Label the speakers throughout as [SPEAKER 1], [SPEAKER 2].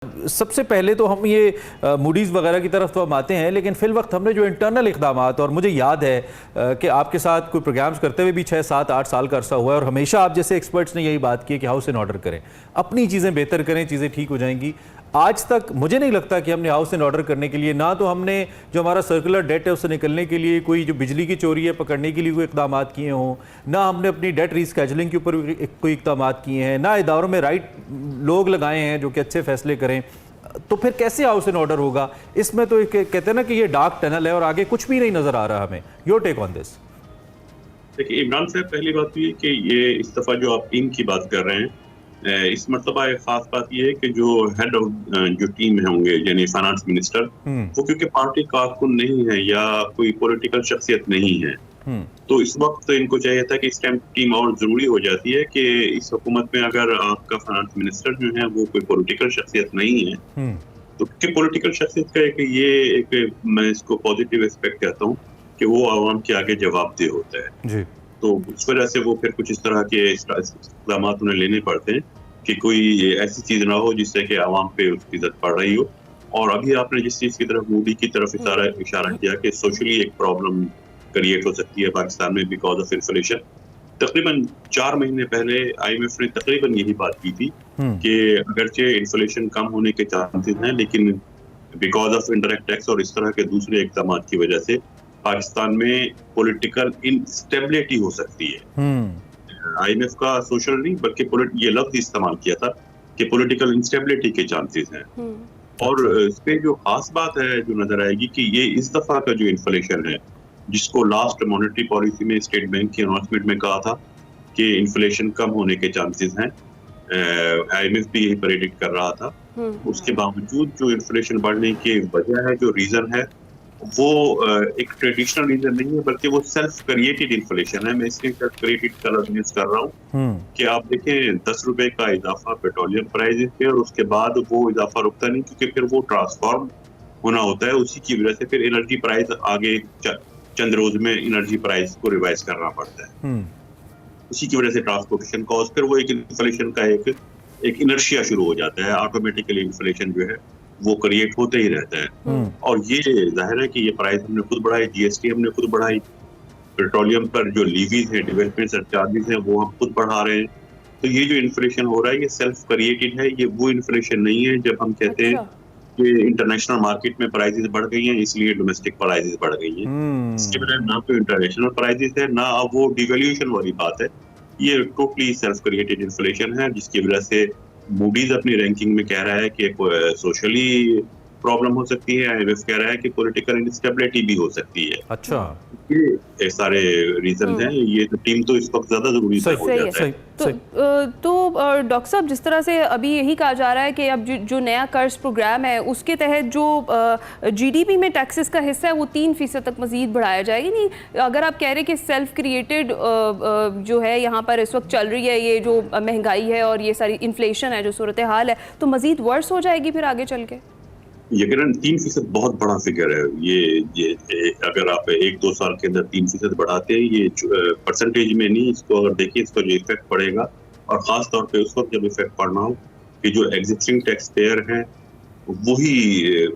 [SPEAKER 1] सबसे पहले तो हम ये मूडीज़ वगैरह की तरफ तो हम आते हैं, लेकिन फिल वक्त हमने जो इंटरनल इक़दामात, और मुझे याद है कि आपके साथ कोई प्रोग्राम्स करते हुए भी 6, 7, 8 साल का अरसा हुआ है और हमेशा आप जैसे एक्सपर्ट्स ने यही बात की कि हाउस इन ऑर्डर करें, अपनी चीज़ें बेहतर करें, चीज़ें ठीक हो जाएंगी। आज तक मुझे नहीं लगता कि हमने हाउस इन ऑर्डर करने के लिए, ना तो हमने जो हमारा सर्कुलर डेट है उससे निकलने के लिए कोई जो बिजली की चोरी है पकड़ने के लिए कोई इक़दाम किए हों, ना हमने अपनी डेट रीस्केजुलिंग के ऊपर कोई इक़दाम किए हैं, ना इदारों में राइट लोग लगाए हैं जो कि अच्छे फैसले करें। तो फिर कैसे हाउस इन ऑर्डर होगा? इसमें तो कहते हैं ना कि ये डार्क टनल है और आगे कुछ भी नहीं नजर आ रहा हमें। Your take on this.
[SPEAKER 2] देखिए इमरान साहब, पहली बात ये कि ये इस दफा जो आप टीम की बात कर रहे हैं, इस मरतबा एक खास बात ये है कि जो हेड ऑफ जो टीम है होंगे यानी फाइनेंस मिनिस्टर, वो क्योंकि पार्टी कारकुन नहीं है या कोई पॉलिटिकल शख्सियत नहीं है, तो इस वक्त इनको चाहिए था कि इस टाइम टीम और जरूरी हो जाती है कि इस हुकूमत में अगर आपका फाइनेंस मिनिस्टर जो है वो कोई पॉलिटिकल शख्सियत नहीं है, तो क्योंकि पॉलिटिकल शख्सियत का एक मैं इसको पॉजिटिव एस्पेक्ट कहता हूँ कि वो आवाम के आगे जवाबदेह होता है
[SPEAKER 1] जी।
[SPEAKER 2] तो उस वजह से वो फिर कुछ इस तरह के इक़दाम उन्हें लेने पड़ते हैं कि कोई ऐसी चीज ना हो जिससे कि आवाम पे उसकी इज्जत पड़ रही हो। और अभी आपने जिस चीज की तरफ मोदी की तरफ इशारा किया कि सोशली एक प्रॉब्लम क्रिएट हो सकती है पाकिस्तान में बिकॉज ऑफ इन्फ्लेशन। तकरीबन 4 महीने पहले IMF ने तकरीबन यही बात की थी कि अगरचे इन्फ्लेशन कम होने के चांसेस हैं, लेकिन बिकॉज ऑफ इनडायरेक्ट टैक्स और इस तरह के दूसरे इक़दाम की वजह से पाकिस्तान में पॉलिटिकल इंस्टेबिलिटी हो सकती है। IMF का सोशल नहीं बल्कि ये लफ्ज इस्तेमाल किया था कि पॉलिटिकल इंस्टेबिलिटी के चांसेस हैं। और इस पे जो खास बात है जो नजर आएगी कि ये इस दफा का जो इन्फ्लेशन है, जिसको लास्ट मॉनेटरी पॉलिसी में स्टेट बैंक की अनाउंसमेंट में कहा था कि इन्फ्लेशन कम होने के चांसेस हैं, IMF भी यही प्रेडिक्ट कर रहा था, उसके बावजूद जो इन्फ्लेशन बढ़ने की वजह है, जो रीजन है, वो एक ट्रेडिशनल रीजन नहीं है बल्कि वो सेल्फ क्रिएटेड इन्फ्लेशन है। मैं इसलिए सेल्फ क्रिएटेड का लफ्ज यूज कर रहा हूँ कि आप देखें 10 रुपए का इजाफा पेट्रोलियम प्राइसेस पे और उसके बाद वो इजाफा रुकता नहीं, क्योंकि फिर वो ट्रांसफॉर्म होना होता है। उसी की वजह से फिर एनर्जी प्राइस आगे चंद रोज में एनर्जी प्राइस को रिवाइज करना पड़ता है। उसी की वजह से ट्रांसपोर्टेशन कॉस्ट, फिर वो एक इन्फ्लेशन का एक इनर्शिया शुरू हो जाता है। ऑटोमेटिकली इन्फ्लेशन जो है वो क्रिएट होते ही रहता है। और ये जाहिर है कि ये प्राइस हमने खुद बढ़ाई, GST हमने खुद बढ़ाई, पेट्रोलियम पर जो लीवीज है, डेवलपमेंट चार्जेस हैं, वो हम खुद बढ़ा रहे हैं। तो ये जो इन्फ्लेशन हो रहा है ये सेल्फ क्रिएटेड है, ये वो इन्फ्लेशन नहीं है जब हम कहते हैं कि इंटरनेशनल मार्केट में प्राइसेस बढ़ गई हैं इसलिए डोमेस्टिक प्राइसेस बढ़ गई हैं। इसके बजाय ना तो इंटरनेशनल प्राइसेस है ना अब वो डिवैल्यूएशन वाली बात है, ये टोटली सेल्फ क्रिएटेड इन्फ्लेशन है, जिसकी वजह से मूडीज अपनी रैंकिंग में कह रहा है कि सोशली प्रॉब्लम हो सकती है, IMF कह रहा है कि पॉलिटिकल इंस्टेबिलिटी भी हो सकती है।
[SPEAKER 1] अच्छा,
[SPEAKER 2] ये सारे रीजन हैं, ये तो टीम तो इस वक्त ज्यादा जरूरी हो जाता है।
[SPEAKER 3] तो डॉक्टर साहब, जिस तरह से अभी यही कहा जा रहा है कि अब जो नया कर्ज प्रोग्राम है उसके तहत जो GDP में टैक्सेस का हिस्सा है वो 3% तक मजीद बढ़ाया जाएगा। नहीं, अगर आप कह रहे हैं कि सेल्फ क्रिएटेड जो है यहाँ पर इस वक्त चल रही है, ये जो महंगाई है और ये सारी इन्फ्लेशन है, जो सूरत हाल है, तो मजीद वर्स हो जाएगी फिर आगे चल के।
[SPEAKER 2] यकीनन 3% बहुत बड़ा फिगर है। ये अगर आप 1-2 साल के अंदर 3% बढ़ाते हैं, ये परसेंटेज में नहीं, इसको अगर देखिए इसका जो इफेक्ट पड़ेगा, और खास तौर पे उस वक्त जब इफेक्ट पड़ना हो कि जो एग्जिस्टिंग टैक्स पेयर हैं वही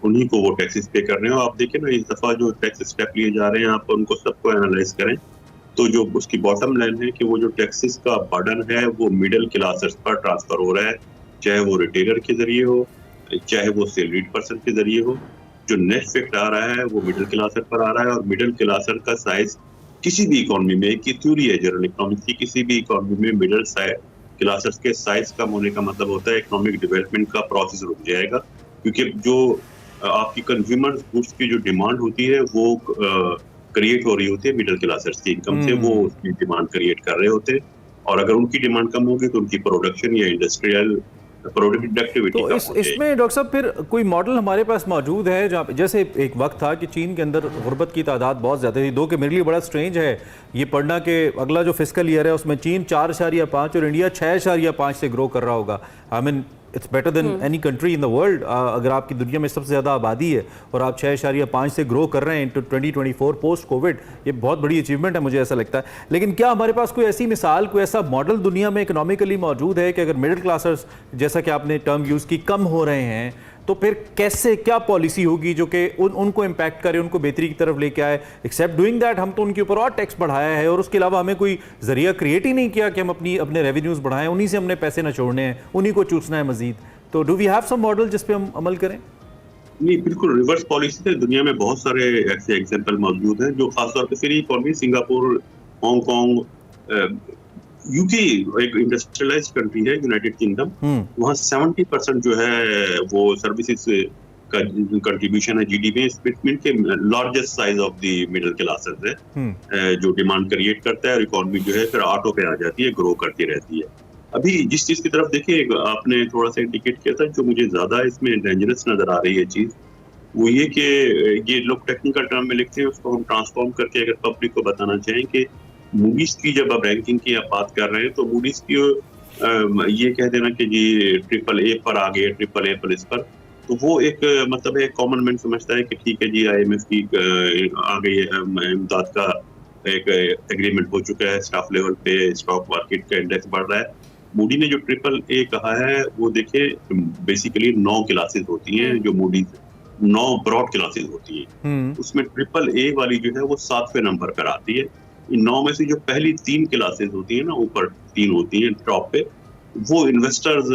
[SPEAKER 2] उन्हीं को वो टैक्सेस पे करने हो। आप देखिए ना, इस दफा जो टैक्स स्टेप लिए जा रहे हैं, आप उनको सबको एनालाइज करें तो जो उसकी बॉटम लाइन है कि वो जो टैक्सेस का बर्डन है वो मिडिल क्लासेस पर ट्रांसफर हो रहा है, चाहे वो रिटेलर के जरिए हो, चाहे वो सैलरीड पर्सन के जरिए हो। जो नेट इफेक्ट आ रहा है वो मिडिल क्लासर पर आ रहा है, और मिडिल क्लासर का साइज किसी भी इकोनॉमी में, एक थ्योरी है जनरल इकोनॉमिक्स की, किसी भी इकोनॉमी में मिडिल क्लासर्स के साइज कम होने का मतलब होता है इकोनॉमिक डेवलपमेंट का प्रोसेस रुक जाएगा, क्योंकि जो आपकी कंज्यूमर गुड्स की जो डिमांड होती है वो क्रिएट हो रही होती है मिडिल क्लासर्स की इनकम से, वो उसकी डिमांड क्रिएट कर रहे होते हैं। और अगर उनकी डिमांड कम होगी तो उनकी प्रोडक्शन या इंडस्ट्रियल प्रोडक्टिविटी
[SPEAKER 1] तो इसमें डॉक्टर साहब फिर कोई मॉडल हमारे पास मौजूद है जहाँ, जैसे एक वक्त था कि चीन के अंदर गुर्बत की तादाद बहुत ज़्यादा थी, दो के मेरे लिए बड़ा स्ट्रेंज है ये पढ़ना कि अगला जो फिस्कल ईयर है उसमें चीन 4.5 और इंडिया 6.5 से ग्रो कर रहा होगा। I mean it's better than any country in the world. अगर आपकी दुनिया में सबसे ज़्यादा आबादी है और आप 6.5 से ग्रो कर रहे हैं इनटू 2024 पोस्ट कोविड, ये बहुत बड़ी अचीवमेंट है, मुझे ऐसा लगता है। लेकिन क्या हमारे पास कोई ऐसी मिसाल, कोई ऐसा मॉडल दुनिया में इकोनॉमिकली मौजूद है कि अगर मिडिल क्लासर्स, जैसा कि आपने टर्म यूज़ की, कम हो रहे हैं, तो फिर कैसे, क्या पॉलिसी होगी जो कि उनको इम्पैक्ट करे, उनको बेहतरी की तरफ लेके आए? एक्सेप्ट डूइंग दैट, हम तो उनके ऊपर और टैक्स बढ़ाया है और उसके अलावा हमें कोई जरिया क्रिएट ही नहीं किया कि हम अपने रेवेन्यूज़ बढ़ाएं, उन्हीं से हमने पैसे न छोड़ने हैं, उन्हीं को चूसना है मजीद। तो do we have some model जिस पे हम अमल करें?
[SPEAKER 2] नहीं, बिल्कुल रिवर्स पॉलिसी से दुनिया में बहुत सारे ऐसे एग्जाम्पल मौजूद हैं, जो खासतौर पर free economy, Singapore, Hong Kong, UK एक इंडस्ट्रियलाइज्ड कंट्री है, यूनाइटेड किंगडम, वहाँ 70% जो है वो सर्विसेज का कंट्रीब्यूशन है जीडीपी में, के largest size of the middle classes है, जो डिमांड क्रिएट करता है और इकोनॉमी जो है फिर ऑटो पे आ जाती है, ग्रो करती रहती है। अभी जिस चीज की तरफ देखिए, आपने थोड़ा सा इंडिकेट किया था, जो मुझे ज्यादा इसमें डेंजरस नजर आ रही है चीज, वो ये कि ये लोग टेक्निकल टर्म में लिखते हैं, उसको हम ट्रांसफॉर्म करके अगर पब्लिक को बताना चाहें कि मूडीज की जब आप रैंकिंग की आप बात कर रहे हैं, तो मूडीज की ये कह देना कि जी AAA पर आ गए, AAA+ पर, तो वो एक मतलब है, कॉमन मैन समझता है कि ठीक है जी, IMF की आ गई है, इमदाद का एक एग्रीमेंट हो चुका है, स्टाफ लेवल पे स्टॉक मार्केट का इंडेक्स बढ़ रहा है। मूडी ने जो AAA कहा है, वो देखिए बेसिकली 9 क्लासेस होती हैं, जो मूडी 9 ब्रॉड क्लासेस होती हैं, उसमें AAA वाली जो है वो 7वें नंबर पर आती है। इन 9 में से जो पहली 3 क्लासेस होती है ना, ऊपर 3 होती हैं टॉप पे, वो इन्वेस्टर्स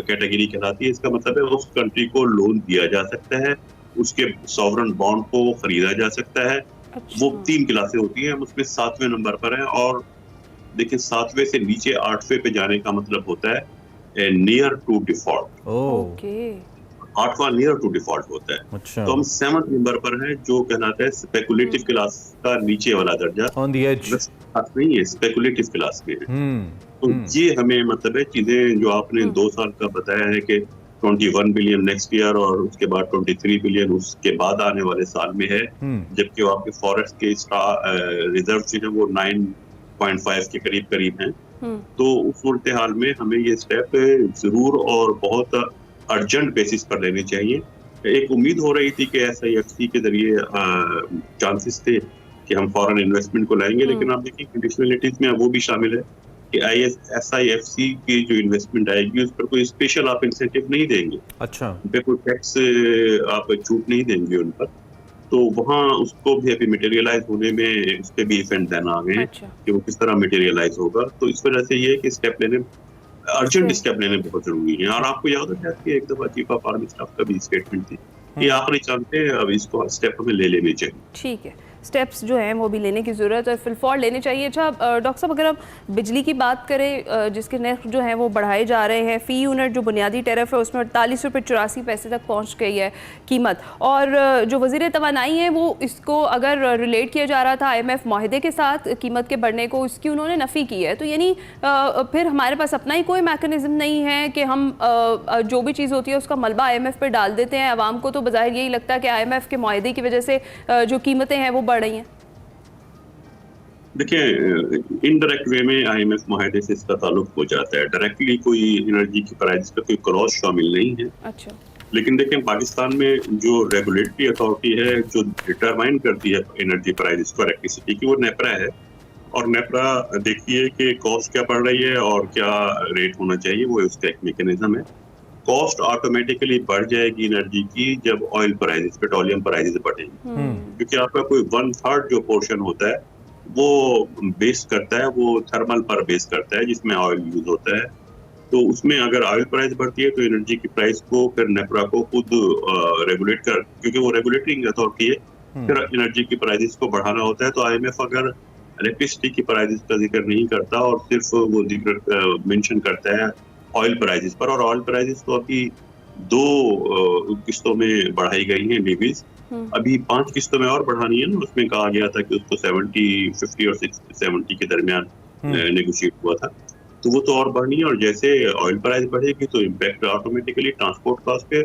[SPEAKER 2] कैटेगरी कहलाती है। इसका मतलब है उस कंट्री को लोन दिया जा सकता है, उसके सॉवरन बॉन्ड को खरीदा जा सकता है।
[SPEAKER 3] अच्छा।
[SPEAKER 2] वो 3 क्लासें होती हैं, हम उसमें 7वें नंबर पर हैं। और देखिए 7वें से नीचे 8वें पे जाने का मतलब होता है नियर टू डिफॉल्ट।
[SPEAKER 3] ओके।
[SPEAKER 2] 8वां नियर टू डिफॉल्ट होता है।
[SPEAKER 1] अच्छा।
[SPEAKER 2] तो हम 7वें नंबर पर हैं, जो कहलाता है स्पेकुलेटिव क्लास का नीचे वाला दर्जा,
[SPEAKER 1] ऑन द एज
[SPEAKER 2] नहीं है, स्पेकुलेटिव क्लास में है। तो ये हमें मतलब है चीजें जो आपने 2 साल का बताया है कि 21 बिलियन नेक्स्ट ईयर और उसके बाद 23 बिलियन उसके बाद आने वाले साल में है, जबकि वो आपके फॉरेस्ट के रिजर्व जो है वो 9.5 के करीब हैं। तो उस सूरत हाल में हमें ये स्टेप जरूर और बहुत अर्जेंट बेसिस पर लेने चाहिए। एक उम्मीद हो रही थी कि SIFC के जरिए चांसेस थे कि हम फॉरेन इन्वेस्टमेंट को लाएंगे, लेकिन आप देखिए कंडीशनलिटीज में वो भी शामिल है कि SIFC की जो इन्वेस्टमेंट आएगी उस पर कोई स्पेशल आप इंसेंटिव नहीं देंगे।
[SPEAKER 1] अच्छा।
[SPEAKER 2] उन पे कोई टैक्स आप छूट नहीं देंगे उन पर, तो वहाँ उसको भी अभी मटेरियलाइज होने में उस पर भी इफ एंड देन आ गए हैं कि वो किस तरह मटेरियलाइज होगा। तो इस वजह से ये है कि स्टेप लेने, अर्जेंट स्टेप लेने बहुत जरूरी है। और आपको याद है कि एक दफा चीफ ऑफ आर्मी स्टाफ का भी स्टेटमेंट थी कि आखिरी चांस है, अब इसको स्टेप हमें ले लेने चाहिए।
[SPEAKER 3] ठीक है, स्टेप्स जो हैं वो भी लेने की ज़रूरत है, फिलफॉर लेने चाहिए। अच्छा डॉक्टर साहब, अगर हम बिजली की बात करें, जिसके नर्ख जो हैं वो बढ़ाए जा रहे हैं, फ़ी यूनिट जो बुनियादी टैरिफ है उसमें 48 रुपये 84 पैसे तक पहुंच गई है कीमत। और जो वज़ीर तवानाई है वो इसको अगर रिलेट किया जा रहा था IMF माहिदे के साथ कीमत के बढ़ने को, इसकी उन्होंने नफ़ी की है। तो यानी फिर हमारे पास अपना ही कोई मैकेनिज़्म नहीं है कि हम जो भी चीज़ होती है उसका मलबा IMF पर डाल देते हैं। आवाम को तो बज़ाहिर यही लगता है कि IMF के माहिदे की वजह से जो कीमतें हैं वो बढ़ रही हैं।
[SPEAKER 2] देखिए, इनडायरेक्ट वे में IMF माहिदे से इसका ताल्लुक हो जाता है, डायरेक्टली कोई एनर्जी की प्राइस का कोई क्रॉस शामिल नहीं है।
[SPEAKER 3] अच्छा।
[SPEAKER 2] लेकिन देखें, पाकिस्तान में जो रेगुलेटरी अथॉरिटी है जो डिटरमाइन करती है एनर्जी प्राइस को, इलेक्ट्रिसिटी की, वो नेपरा है। और नेपरा देखिए कि कॉस्ट क्या पड़ रही है और क्या रेट होना चाहिए, वो उसका एक मैकेनिज्म है। कॉस्ट ऑटोमेटिकली बढ़ जाएगी एनर्जी की जब ऑयल प्राइसेस, पेट्रोलियम प्राइसेस बढ़ेंगी, क्योंकि आपका कोई 1/3 जो पोर्शन होता है वो बेस करता है, वो थर्मल पर बेस करता है जिसमें ऑयल यूज होता है। तो उसमें अगर ऑयल प्राइस बढ़ती है तो एनर्जी की प्राइस को फिर नेपरा को खुद रेगुलेट कर, क्योंकि वो रेगुलेटिंग अथॉरिटी है, फिर एनर्जी की प्राइसेस को बढ़ाना होता है। तो IMF अगर इलेक्ट्रिसिटी की प्राइसेस का जिक्र नहीं करता और सिर्फ वो जिक्र मेंशन करता है ऑयल प्राइसेस पर, और ऑयल प्राइसेस तो अभी 2 किस्तों में बढ़ाई गई हैं लीवीज, अभी 5 किस्तों में और बढ़ानी है ना। उसमें कहा गया था कि उसको 70, 50 और 70 के दरमियान नेगोशिएट हुआ था, तो वो तो और बढ़नी है। और जैसे ऑयल प्राइस बढ़ेगी तो इम्पैक्ट ऑटोमेटिकली ट्रांसपोर्ट कॉस्ट पे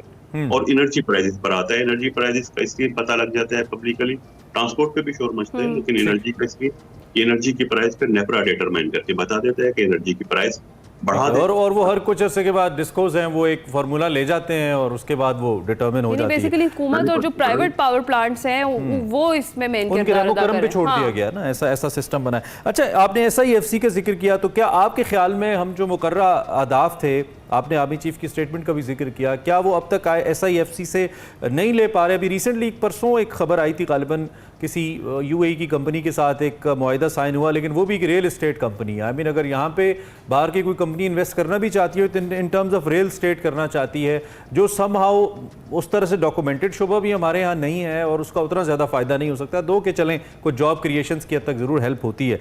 [SPEAKER 2] और एनर्जी प्राइसेस पर आता है। एनर्जी प्राइसेस का इसलिए पता लग जाता है पब्लिकली, ट्रांसपोर्ट पे भी शोर मचता है, लेकिन एनर्जी का इसलिए एनर्जी की प्राइस पर नेपरा डिटरमाइन करके बता देता है कि एनर्जी की प्राइस बढ़ा दें।
[SPEAKER 1] और वो हर कुछ अर्से के बाद डिस्कोज हैं वो एक फार्मूला ले जाते हैं और उसके बाद वो डिटरमिन हो जाती है।
[SPEAKER 3] बेसिकली हुकूमत और जो प्राइवेट पावर प्लांट्स हैं वो इसमें मेन
[SPEAKER 1] उनके
[SPEAKER 3] किरदार अदा
[SPEAKER 1] कर्म पे
[SPEAKER 3] करें।
[SPEAKER 1] छोड़ दिया गया ना, ऐसा सिस्टम बना है। अच्छा, आपने SIFC का जिक्र किया, तो क्या आपके ख्याल में हम जो मुकर्रा अहदाफ थे, आपने आर्मी चीफ की स्टेटमेंट का भी जिक्र किया, क्या वो अब तक SIFC से नहीं ले पा रहे? अभी रिसेंटली परसों एक खबर आई थी, गालिबन किसी UAE की कंपनी के साथ एक मुआहिदा साइन हुआ, लेकिन वो भी एक रियल एस्टेट कंपनी है। आई मीन अगर यहाँ पे बाहर की कोई कंपनी इन्वेस्ट करना भी चाहती है तो in terms of real estate करना चाहती है, जो समहाउ उस तरह से डॉक्यूमेंटेड शुबा भी हमारे यहाँ नहीं है और उसका उतना ज़्यादा फ़ायदा नहीं हो सकता। दो के चलें कुछ जॉब क्रिएशंस की हद तक ज़रूर हेल्प होती है।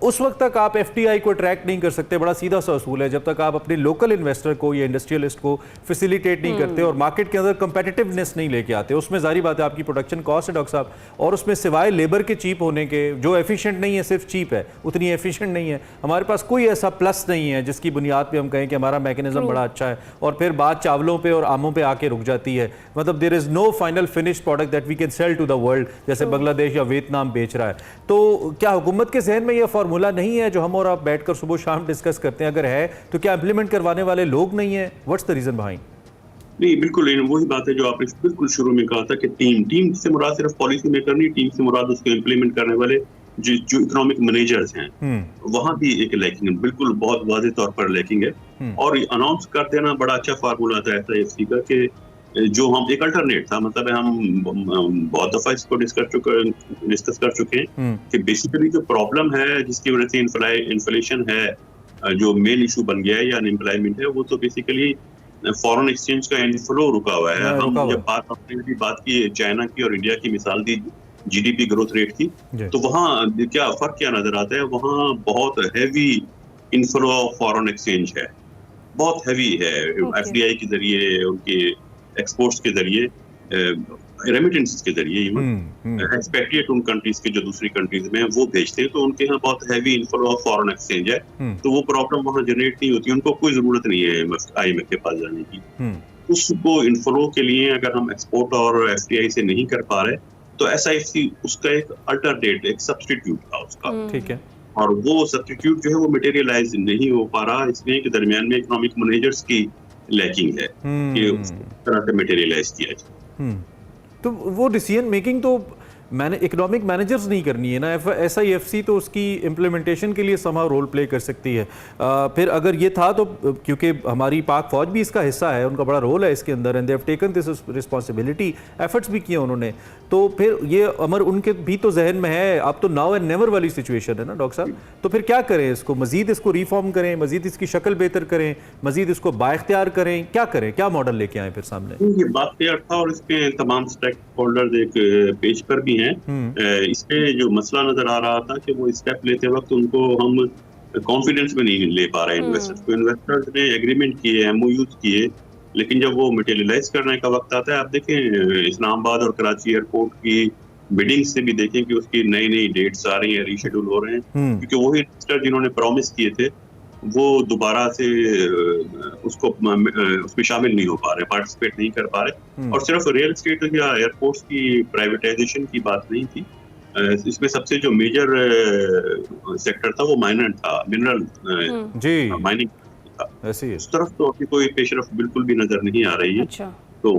[SPEAKER 1] उस वक्त तक आप FDI को अट्रैक्ट नहीं कर सकते, बड़ा सीधा सा असूल है, जब तक आप अपने लोकल इन्वेस्टर को या इंडस्ट्रियलिस्ट को फैसिलिटेट नहीं करते और मार्केट के अंदर कंपेटिटिवनेस नहीं लेके आते। उसमें जारी बात है आपकी प्रोडक्शन कॉस्ट है डॉक्टर साहब, और उसमें सिवाय लेबर के चीप होने के, जो एफिशिएंट नहीं है, सिर्फ चीप है, उतनी एफिशिएंट नहीं है, हमारे पास कोई ऐसा प्लस नहीं है जिसकी बुनियाद पे हम कहें कि हमारा मैकेनिज्म बड़ा अच्छा है, और फिर बात चावलों पे और आमों पे आके रुक जाती है। मतलब there is no final finish product that we can sell to the world, जैसे बांग्लादेश या वियतनाम बेच रहा है। तो क्या हुकूमत के जहन में यह फार्मूला नहीं है जो हम और आप बैठकर सुबह शाम डिस्कस करते हैं? अगर है तो क्या इंप्लीमेंट करवाने वाले लोग नहीं है? What's the reason behind?
[SPEAKER 2] नहीं, बिल्कुल वही बात है जो आपने बिल्कुल शुरू में कहा था कि टीम से मुराद सिर्फ पॉलिसी मेकर नहीं, टीम से मुराद उसको इम्प्लीमेंट करने वाले जो इकोनॉमिक मैनेजर्स हैं, वहां भी एक लैकिंग है, बिल्कुल बहुत वाज़ेह तौर पर लैकिंग है। और अनाउंस कर देना बड़ा अच्छा फार्मूला था SIFC का कि जो हम एक अल्टरनेट था, मतलब हम बहुत दफा इसको डिस्कस कर चुके हैं कि बेसिकली जो प्रॉब्लम है जिसकी वजह से इन्फ्लेशन है, जो मेन इशू बन गया है या अनएम्प्लॉयमेंट है, वो तो बेसिकली फॉरेन एक्सचेंज का इनफ्लो रुका हुआ है। हम जब बात की चाइना की और इंडिया की मिसाल दी GDP ग्रोथ रेट की, तो वहाँ क्या नजर आता है? वहाँ बहुत heavy inflow of foreign exchange है, बहुत हैवी है। FDI के जरिए, उनके एक्सपोर्ट्स के जरिए, रेमिटेंस के जरिए, एक्सपेट्रिएट उन कंट्रीज के जो दूसरी कंट्रीज में वो भेजते हैं, तो उनके यहाँ बहुत heavy inflow of foreign exchange है। तो वो प्रॉब्लम वहाँ जनरेट नहीं होती, उनको कोई जरूरत नहीं है IMF के पास जाने की। उसको इनफ्लो के लिए अगर हम एक्सपोर्ट और FDI से नहीं कर पा रहे, तो SIFC उसका एक अल्टरनेट, एक सब्स्टिट्यूट था उसका।
[SPEAKER 1] ठीक है।
[SPEAKER 2] और वो सब्स्टिट्यूट जो है वो मटेरियलाइज नहीं हो पा रहा, इसलिए कि दरमियान में इकोनॉमिक मैनेजर्स की लैकिंग है कि उस तरह से मटेरियलाइज किया जाए।
[SPEAKER 1] तो वो डिसीजन मेकिंग तो इकोनॉमिक मैनेजर्स नहीं करनी है ना, SIFC तो उसकी इम्प्लीमेंटेशन के लिए समाव रोल प्ले कर सकती है। फिर अगर ये था तो क्योंकि हमारी पाक फौज भी इसका हिस्सा है, उनका बड़ा रोल है इसके अंदर, and they have taken this responsibility, efforts भी किए उन्होंने, तो फिर ये अमर उनके भी तो जहन में है। अब तो नाउ एंड नेवर वाली सिचुएशन है ना डॉक्टर साहब, तो फिर क्या करें? इसको मजीद इसको रिफॉर्म करें, मजीद इसकी शक्ल बेहतर करें, मजीद इसको बाइख्तियार करें, क्या करें? क्या मॉडल लेके आए फिर सामने?
[SPEAKER 2] ये बात क्लियर था और इसके तमाम स्टेक होल्डर्स एक पेज पर भी हैं। इसमें जो मसला नजर आ रहा था कि वो स्टेप लेते वक्त उनको हम कॉन्फिडेंस में नहीं ले पा रहे इन्वेस्टर्स को। इन्वेस्टर्स ने एग्रीमेंट किए, MOUs किए, लेकिन जब वो मटेरियलाइज करने का वक्त आता है, आप देखें इस्लामाबाद और कराची एयरपोर्ट की बिडिंग से भी देखें कि उसकी नई नई डेट्स आ रही हैं, रीशेड्यूल हो रहे हैं, क्योंकि वही इन्वेस्टर जिन्होंने प्रॉमिस किए थे वो दोबारा से उसमें शामिल नहीं हो पा रहे, पार्टिसिपेट नहीं कर पा रहे। और सिर्फ रियल एस्टेट या एयरपोर्ट्स की प्राइवेटाइजेशन की बात नहीं थी, इसमें सबसे जो मेजर सेक्टर था वो माइनर था, मिनरल माइनिंग था। उस तरफ तो अभी कोई पेशरफ बिल्कुल भी नजर नहीं आ रही है।
[SPEAKER 3] अच्छा।
[SPEAKER 2] तो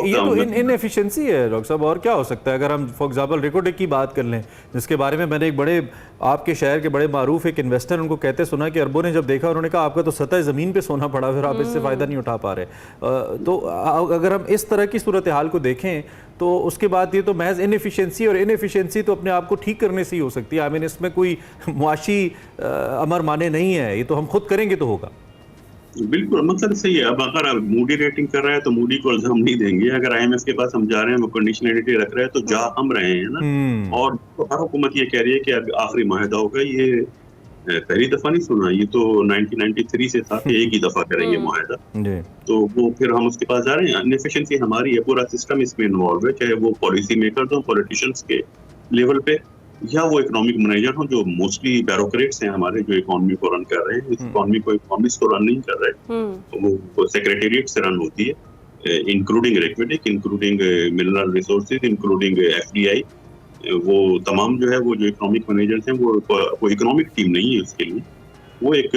[SPEAKER 1] ये तो इनएफिशिएंसी है डॉक्टर साहब, और क्या हो सकता है? अगर हम फॉर एग्जांपल रिकोटेक की बात कर लें, जिसके बारे में मैंने एक बड़े आपके शहर के बड़े मारूफ एक इन्वेस्टर उनको कहते सुना कि अरबों ने जब देखा, उन्होंने कहा आपका तो सतह ज़मीन पे सोना पड़ा, फिर आप इससे फ़ायदा नहीं उठा पा रहे। तो अगर हम इस तरह की सूरत हाल को देखें तो उसके बाद ये तो महज इनएफिशिएंसी, और इनएफिशिएंसी तो अपने आप को ठीक करने से ही हो सकती है। आई मीन इसमें कोई मुआशी अमर माने नहीं है, ये तो हम खुद करेंगे तो होगा।
[SPEAKER 2] बिल्कुल, मतलब सही है। अब अगर मूडी रेटिंग कर रहा है तो मूडी को हम नहीं देंगे, अगर IMF के पास हम जा रहे हैं, वो कंडीशनलिटी रख रहे हैं, तो जा हम रहे हैं ना। और तो हर हुकूमत ये कह रही है कि आखिरी माहिदा होगा, ये पहली दफा नहीं सुना, ये तो 1993 से था कि एक ही दफा करेंगे माहिदा, तो वो फिर हम उसके पास जा रहे हैं। इनएफिशिएंसी हमारी है, पूरा सिस्टम इसमें इन्वॉल्व है, चाहे वो पॉलिसी मेकर हो, पॉलिटिशियंस के लेवल पे, या वो इकोनॉमिक मैनेजर हो, जो मोस्टली ब्यूरोक्रेट्स हैं हमारे, जो इकोनॉमी को रन कर रहे हैं। इस इकोनॉमी को इकोनॉमिस्ट तो रन नहीं कर रहे, वो सेक्रेटेरिएट से रन होती है, इंक्लूडिंग रिक्विडिक, including mineral resources, including FDI। वो तमाम जो है वो जो इकोनॉमिक मैनेजर्स हैं, वो इकोनॉमिक टीम नहीं है उसके लिए। वो एक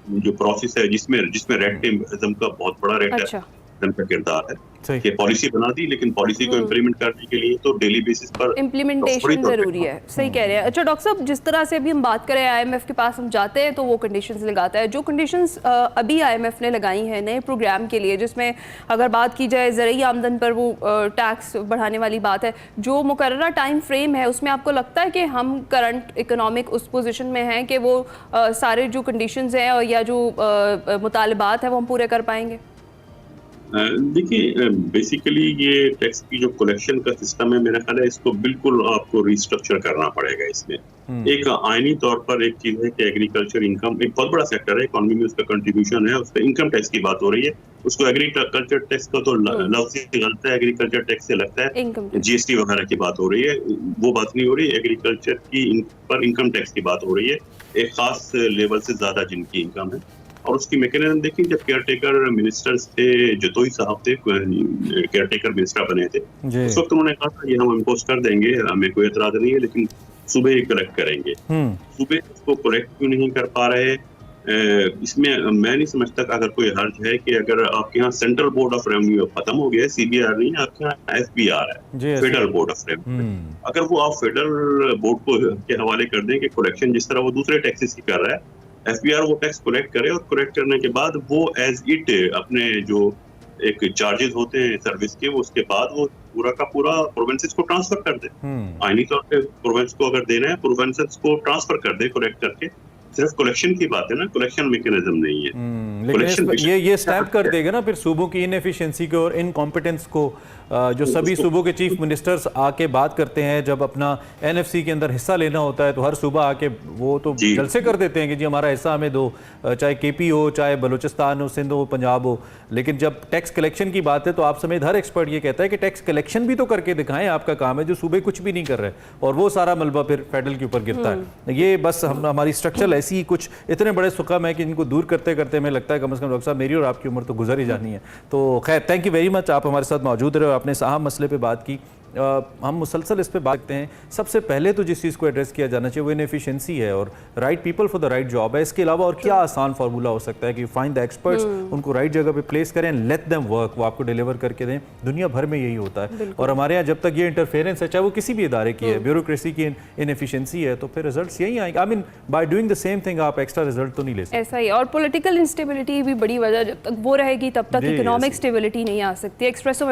[SPEAKER 2] जो प्रोसेस है जिसमें रेड टेपिज्म का बहुत बड़ा रेड
[SPEAKER 3] अच्छा।
[SPEAKER 2] का किरदार है
[SPEAKER 1] सही।
[SPEAKER 2] कि पॉलिसी बना दी, लेकिन पॉलिसी को इम्प्लीमेंट करने के लिए तो डेली बेसिस पर
[SPEAKER 3] इम्प्लीमेंटेशन जरूरी है। सही कह रहे हैं। अच्छा डॉक्टर साहब, जिस तरह से अभी हम बात करें IMF के पास हम जाते हैं तो वो कंडीशंस लगाता है, जो कंडीशंस अभी IMF ने लगाई हैं नए प्रोग्राम के लिए, जिसमें अगर बात की जाए ज़रूरी आमदन पर वो टैक्स बढ़ाने वाली बात है, जो मुकर्ररा टाइम फ्रेम है उसमें आपको लगता है कि हम करंट इकोनॉमिक उस पोजीशन में हैं कि वो सारे जो कंडीशंस हैं या जो मुतालबात हैं वो हम पूरे कर पाएंगे?
[SPEAKER 2] देखिए, बेसिकली ये टैक्स की जो कलेक्शन का सिस्टम है, मेरा ख्याल है इसको बिल्कुल आपको रिस्ट्रक्चर करना पड़ेगा। इसमें एक आईनी तौर पर एक चीज है कि एग्रीकल्चर इनकम एक बहुत बड़ा सेक्टर है इकोनॉमी में, उसका कंट्रीब्यूशन है, उस पर इनकम टैक्स की बात हो रही है। उसको एग्रीकल्चर टैक्स का तो लफ्ज ही गलत है, एग्रीकल्चर टैक्स से लगता है GST वगैरह की बात हो रही है, वो बात नहीं हो रही। एग्रीकल्चर की पर इनकम टैक्स की बात हो रही है, एक खास लेवल से ज्यादा जिनकी इनकम है। और उसकी मैकेनिज्म देखिए, जब केयर टेकर मिनिस्टर्स थे, जतोई साहब थे, केयर टेकर मिनिस्टर बने थे, उस वक्त उन्होंने कहा था ये हम इम्पोज कर देंगे, हमें कोई एतराज नहीं है, लेकिन सुबह ही कलेक्ट करेंगे। सुबह उसको कलेक्ट क्यों नहीं कर पा रहे? इसमें मैं नहीं समझता अगर कोई हर्ज है कि अगर आपके यहाँ सेंट्रल बोर्ड ऑफ रेवेन्यू खत्म हो गया है, CBR नहीं, आपके यहाँ FBR है, फेडरल बोर्ड ऑफ रेवेन्यू। अगर वो आप फेडरल बोर्ड को के हवाले कर दें कि कलेक्शन जिस तरह वो दूसरे टैक्सेस की कर रहा है, FBR वो टैक्स कलेक्ट करे और कलेक्ट करने के बाद वो एज इट अपने जो एक चार्जेस होते हैं सर्विस के, वो उसके बाद वो पूरा का पूरा प्रोविंसेस को ट्रांसफर कर दे। आईनी तौर पे प्रोविंस को अगर देना है, प्रोविंसेस को ट्रांसफर कर दे कलेक्ट करके। सिर्फ कलेक्शन की बात है ना, कलेक्शन मैकेनिज्म नहीं है।
[SPEAKER 1] लेकिन ये स्टैम्प कर देगा ना फिर सूबों की इनएफिशिएंसी को और इनकॉम्पिटेंस को, जो सभी सूबों के चीफ मिनिस्टर्स आके बात करते हैं, जब अपना NFC के अंदर हिस्सा लेना होता है तो हर सूबा आके वो तो जलसे कर देते हैं कि जी हमारा हिस्सा हमें दो, चाहे KP हो, चाहे बलूचिस्तान हो, सिंध हो, पंजाब हो। लेकिन जब टैक्स कलेक्शन की बात है तो आप समेत हर एक्सपर्ट ये कहता है कि टैक्स कलेक्शन भी तो करके दिखाएं, आपका काम है, जो सूबे कुछ भी नहीं कर रहे और वो सारा मलबा फिर फेडरल के ऊपर गिरता है। ये बस हमारी स्ट्रक्चर ऐसी कुछ इतने बड़े सुकम है कि इनको दूर करते करते हमें लगता है कम से कम डॉक्टर साहब मेरी और आपकी उम्र तो गुजर ही जानी है। तो खैर, थैंक यू वेरी मच, आप हमारे साथ मौजूद रहे, आपने इस अहम मसले पे बात की। हम मुसलसल इस पे बात करते हैं। सबसे पहले तो जिस चीज़ को एड्रेस किया जाना चाहिए वो इनएफिशिएंसी है और right people for the right job है। इसके अलावा और क्या आसान फार्मूला हो सकता है कि फाइंड द एक्सपर्ट्स, उनको राइट जगह पे प्लेस करें, लेट देम वर्क, वो आपको डिलीवर करके दें। दुनिया भर में यही होता है और हमारे यहाँ जब तक ये इंटरफेरेंस है, चाहे वो किसी भी इदारे की है, ब्यूरोक्रेसी की इनएफिशिएंसी है, तो फिर रिजल्ट्स यही आएंगे। I mean by doing the same thing आप एक्स्ट्रा रिजल्ट तो नहीं ले सकते।
[SPEAKER 3] ऐसा ही, और पॉलिटिकल इंस्टेबिलिटी भी बड़ी वजह, जब तक वो रहेगी तब तक इकोनॉमिक स्टेबिलिटी नहीं आ सकती। एक्सप्रेसो